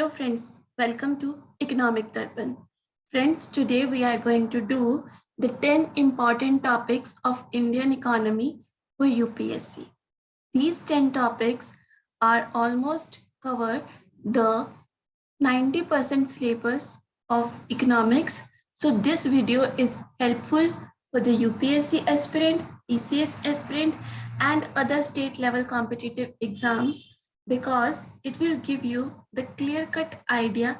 Hello friends, welcome to Economic Darpan. Friends, today we are going to do the 10 important topics of Indian economy for UPSC. These 10 topics are almost cover the 90% syllabus of economics. So this video is helpful for the UPSC aspirant, ECS aspirant and other state level competitive exams because it will give you the clear-cut idea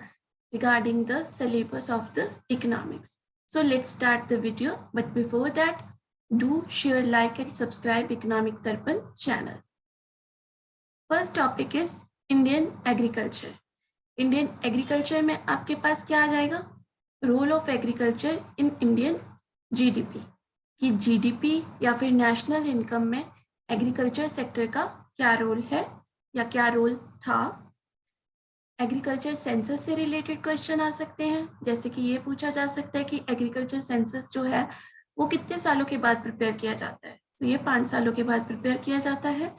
regarding the syllabus of the economics. So let's start the video. But before that, do share, like and subscribe Economic Darpan channel. First topic is Indian agriculture. Indian agriculture में आपके पास क्या आ जाएगा? Role of agriculture in Indian GDP, कि GDP या फिर national income में एग्रीकल्चर सेक्टर का क्या रोल है या क्या रोल था. एग्रीकल्चर सेंसस से रिलेटेड क्वेश्चन आ सकते हैं, जैसे कि ये पूछा जा सकता है कि एग्रीकल्चर सेंसस जो है वो कितने सालों के बाद प्रिपेयर किया जाता है. तो ये 5 सालों के बाद प्रिपेयर किया जाता है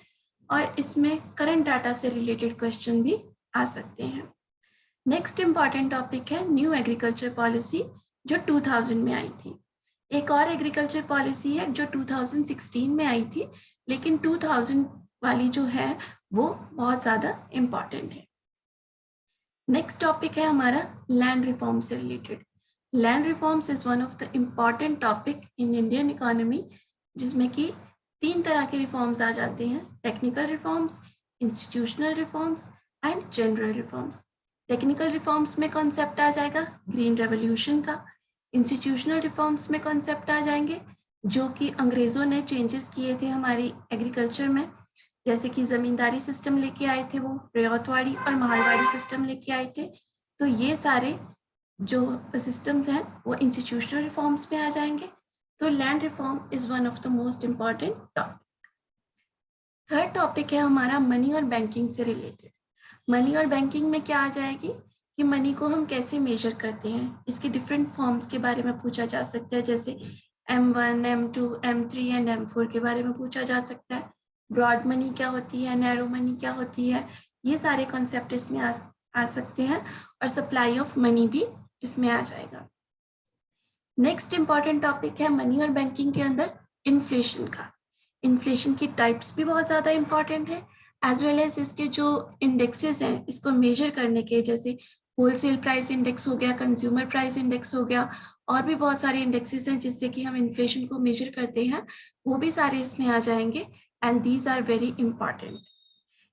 और इसमें करंट डाटा से रिलेटेड क्वेश्चन भी आ सकते हैं. नेक्स्ट इंपॉर्टेंट टॉपिक है न्यू एग्रीकल्चर पॉलिसी जो 2000 में आई थी. एक और एग्रीकल्चर पॉलिसी है जो 2016 में आई थी, लेकिन 2000 वाली जो है वो बहुत ज़्यादा इम्पॉर्टेंट है. नेक्स्ट टॉपिक है हमारा लैंड रिफॉर्म से related. Land reforms is one of the important topic in Indian economy, जिसमें कि 3 तरह के रिफॉर्म्स आ जाते हैं: technical reforms, institutional reforms and general reforms. Technical reforms में कॉन्सेप्ट आ जाएगा ग्रीन रेवोल्यूशन का. इंस्टीट्यूशनल रिफॉर्म्स में कॉन्सेप्ट आ जाएंगे जो कि अंग्रेज़ों ने चेंजेस किए थे हमारी एग्रीकल्चर में, जैसे कि ज़मींदारी सिस्टम लेके आए थे, वो रयौतवाड़ी और महलवाड़ी सिस्टम लेके आए थे. तो ये सारे जो सिस्टम्स हैं वो इंस्टीट्यूशनल रिफॉर्म्स में आ जाएंगे. तो land reform is one of the most important topic. Third topic है हमारा मनी और बैंकिंग से रिलेटेड. मनी और बैंकिंग में क्या आ जाएगी कि मनी को हम कैसे मेजर करते हैं, इसके डिफरेंट फॉर्म्स के बारे में पूछा जा सकता है, जैसे M1, M2, M3 and M4 के बारे में पूछा जा सकता है. ब्रॉड मनी क्या होती है, नैरो मनी क्या होती है, ये सारे कॉन्सेप्ट इसमें आ सकते हैं और सप्लाई ऑफ मनी भी इसमें आ जाएगा. नेक्स्ट इंपॉर्टेंट टॉपिक है मनी और बैंकिंग के अंदर इन्फ्लेशन का. इन्फ्लेशन की टाइप्स भी बहुत ज़्यादा इंपॉर्टेंट है, एज वेल एज इसके जो इंडेक्सेस हैं इसको मेजर करने के, जैसे होलसेल प्राइस इंडेक्स हो गया, कंज्यूमर प्राइस इंडेक्स हो गया, और भी बहुत सारे इंडेक्सेस हैं जिससे कि हम इन्फ्लेशन को मेजर करते हैं, वो भी सारे इसमें आ जाएंगे and these are very important.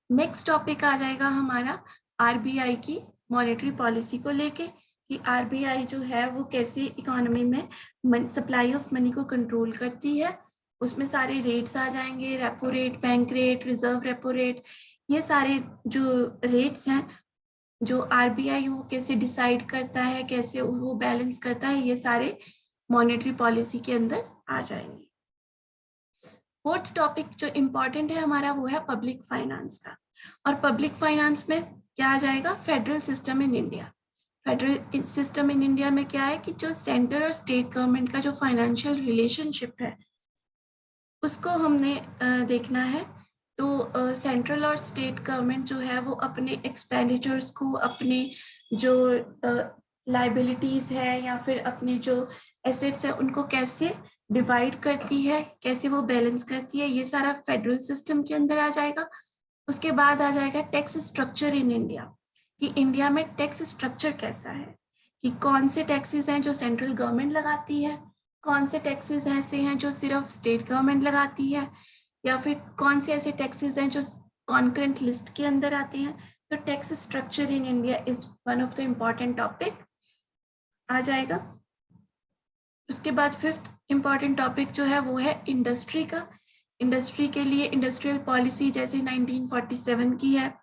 Next topic आ जाएगा हमारा आरबीआई की मॉनेटरी पॉलिसी को लेके, कि आरबीआई जो है वो कैसे इकोनॉमी में सप्लाई ऑफ मनी को कंट्रोल करती है. उसमें सारे रेट्स आ जाएंगे, repo rate, bank rate, reserve repo rate, ये सारे जो रेट्स हैं जो आरबीआई वो कैसे डिसाइड करता है, कैसे वो बैलेंस करता है, ये सारे मॉनेटरी पॉलिसी के अंदर आ जाएंगे. फोर्थ टॉपिक जो इम्पॉर्टेंट है हमारा वो है पब्लिक फाइनेंस का. और पब्लिक फाइनेंस में क्या आ जाएगा? Federal system in India. Federal system in India में क्या है कि जो सेंटर और स्टेट गवर्नमेंट का जो फाइनेंशियल रिलेशनशिप है उसको हमने देखना है. तो सेंट्रल और स्टेट गवर्नमेंट जो है वो अपने एक्सपेंडिचर्स को, अपने जो लाइबिलिटीज़ है या फिर अपने जो एसेट्स है उनको कैसे डिवाइड करती है, कैसे वो बैलेंस करती है, ये सारा फेडरल सिस्टम के अंदर आ जाएगा. उसके बाद आ जाएगा टैक्स स्ट्रक्चर इन इंडिया, कि इंडिया में टैक्स स्ट्रक्चर कैसा है, कि कौन से टैक्सेस हैं जो सेंट्रल गवर्नमेंट लगाती है, कौन से टैक्सेस ऐसे हैं जो सिर्फ स्टेट गवर्नमेंट लगाती है, या फिर कौन से ऐसे टैक्सेस हैं जो कॉन्करेंट लिस्ट के अंदर आते हैं. तो tax structure in India is one of the important topic आ जाएगा. उसके बाद फिफ्थ इम्पॉर्टेंट टॉपिक जो है वो है इंडस्ट्री का. इंडस्ट्री के लिए इंडस्ट्रियल पॉलिसी जैसे 1947 की है,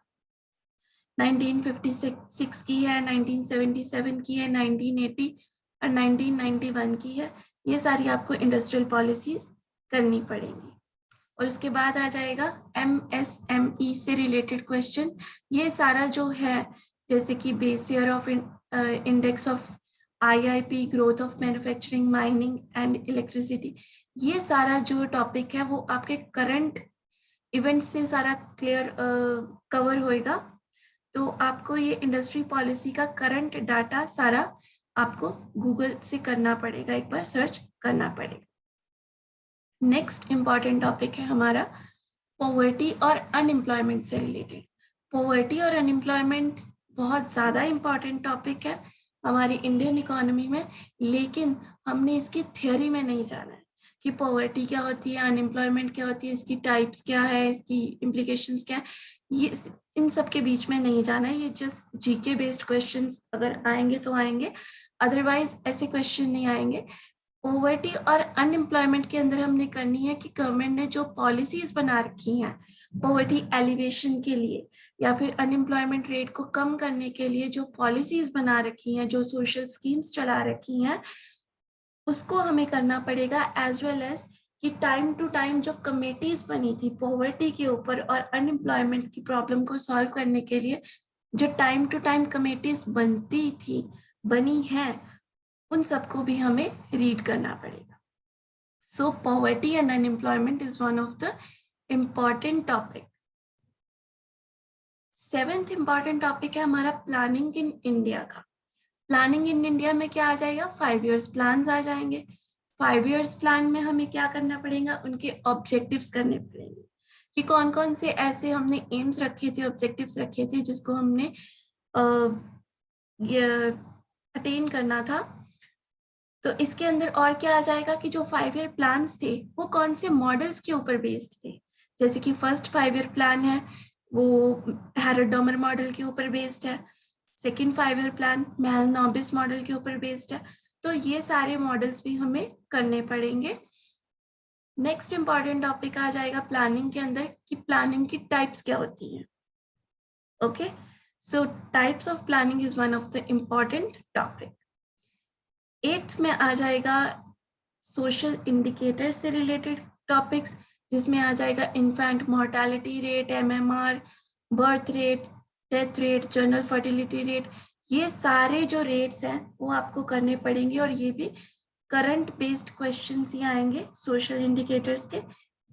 1956 की है, 1977 की है, 1980 और 1991 की है. ये सारी आपको इंडस्ट्रियल पॉलिसीज करनी पड़ेंगी. और उसके बाद आ जाएगा MSME से रिलेटेड क्वेश्चन. ये सारा जो है जैसे कि base year of index of IIP, growth of manufacturing, mining and electricity, ये सारा जो टॉपिक है वो आपके करंट इवेंट से सारा क्लियर कवर होएगा. तो आपको ये इंडस्ट्री पॉलिसी का करंट डाटा सारा आपको गूगल से करना पड़ेगा, एक बार सर्च करना पड़ेगा। नेक्स्ट इंपॉर्टेंट टॉपिक है हमारा पॉवर्टी और अनएम्प्लॉयमेंट से रिलेटेड। पॉवर्टी और अनएम्प्लॉयमेंट बहुत ज़्यादा इंपॉर्टेंट टॉपिक है हमारी इंडियन इकोनॉमी में, लेकिन हमने इसकी थियोरी में नहीं जाना है कि पॉवर्टी क्या होती है, अनएम्प्लॉयमेंट क्या होती है, इसकी टाइप्स क्या है, इसकी इम्प्लीकेशंस क्या है, ये इन सब के बीच में नहीं जाना है। ये जस्ट जीके बेस्ड क्वेश्चंस अगर आएंगे तो आएंगे, अदरवाइज ऐसे क्वेश्चन नहीं आएंगे। पॉवर्टी और अनएम्प्लॉयमेंट के अंदर हमने करनी है कि गवर्नमेंट ने जो पॉलिसीज बना रखी हैं पॉवर्टी एलिवेशन के लिए या फिर अनएम्प्लॉयमेंट रेट को कम करने के लिए जो पॉलिसीज बना रखी हैं, जो सोशल स्कीम्स चला रखी हैं, उसको हमें करना पड़ेगा। एज वेल एज कि टाइम टू टाइम जो कमेटीज बनी थी पॉवर्टी के ऊपर और अनएम्प्लॉयमेंट की प्रॉब्लम को सॉल्व करने के लिए, जो टाइम टू टाइम कमेटीज बनती थी, बनी हैं, उन सबको भी हमें रीड करना पड़ेगा। So poverty and unemployment is one of the important topic. Seventh important topic है हमारा प्लानिंग इन इंडिया का। प्लानिंग इन इंडिया में क्या आ जाएगा, 5 इयर्स प्लान आ जाएंगे। 5 इयर्स प्लान में हमें क्या करना पड़ेगा, उनके ऑब्जेक्टिव्स करने पड़ेंगे कि कौन कौन से ऐसे हमने एम्स रखे थे, ऑब्जेक्टिव्स रखे थे जिसको हमने अटेन करना था। तो इसके अंदर और क्या आ जाएगा कि जो 5 ईयर प्लान्स थे वो कौन से मॉडल्स के ऊपर बेस्ड थे। जैसे कि फर्स्ट 5 ईयर प्लान है वो हैरोड-डॉमर मॉडल के ऊपर बेस्ड है, सेकंड 5 ईयर प्लान महल-नोबिस मॉडल के ऊपर बेस्ड है। तो ये सारे मॉडल्स भी हमें करने पड़ेंगे। नेक्स्ट इंपॉर्टेंट टॉपिक आ जाएगा प्लानिंग के अंदर कि प्लानिंग की टाइप्स क्या होती हैं। Okay, so types of planning is one of the important topic. 8th में आ जाएगा सोशल इंडिकेटर से रिलेटेड टॉपिक्स, जिसमें आ जाएगा infant mortality rate, MMR, birth rate, death rate, general fertility rate. ये सारे जो रेट्स हैं वो आपको करने पड़ेंगे और ये भी करंट बेस्ड क्वेश्चंस ही आएंगे सोशल इंडिकेटर्स के।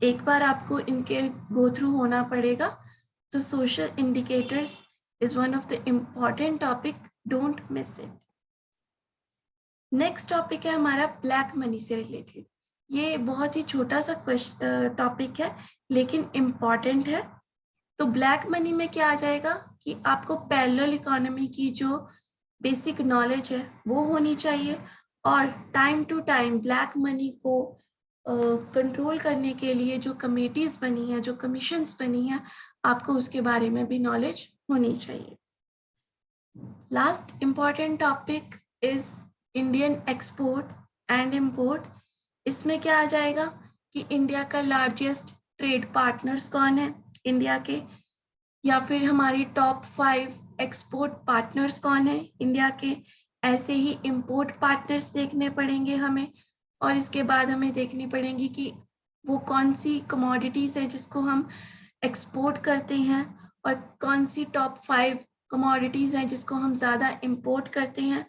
एक बार आपको इनके गो थ्रू होना पड़ेगा। तो social indicators is one of the important topic, don't miss it. Next topic है हमारा ब्लैक मनी से रिलेटेड। ये बहुत ही छोटा सा टॉपिक है लेकिन इम्पॉर्टेंट है। तो ब्लैक मनी में क्या आ जाएगा कि आपको पैरेलल इकोनॉमी की जो बेसिक नॉलेज है वो होनी चाहिए और time to time black money को कंट्रोल करने के लिए जो कमेटीज बनी है, जो कमीशंस बनी है, आपको उसके बारे में भी नॉलेज होनी चाहिए। Last important topic is Indian export and import. इसमें क्या आ जाएगा कि इंडिया का लार्जेस्ट ट्रेड पार्टनर्स कौन है इंडिया के, या फिर हमारी टॉप 5 एक्सपोर्ट पार्टनर्स कौन है इंडिया के। ऐसे ही इम्पोर्ट पार्टनर्स देखने पड़ेंगे हमें, और इसके बाद हमें देखनी पड़ेंगी कि वो कौन सी कमोडिटीज हैं जिसको हम एक्सपोर्ट करते हैं और कौन सी टॉप 5 कमोडिटीज हैं जिसको हम ज़्यादा इम्पोर्ट करते हैं।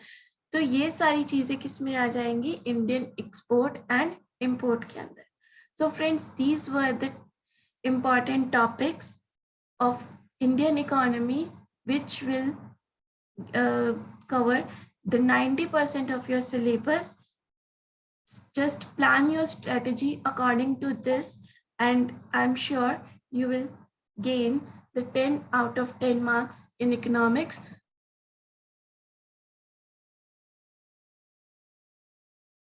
तो ये सारी चीज़ें किस में आ जाएंगी, इंडियन एक्सपोर्ट एंड इम्पोर्ट के अंदर। So friends, these were the important topics of Indian economy which will cover the 90% of your syllabus. Just plan your strategy according to this and I'm sure you will gain the 10 out of 10 marks in economics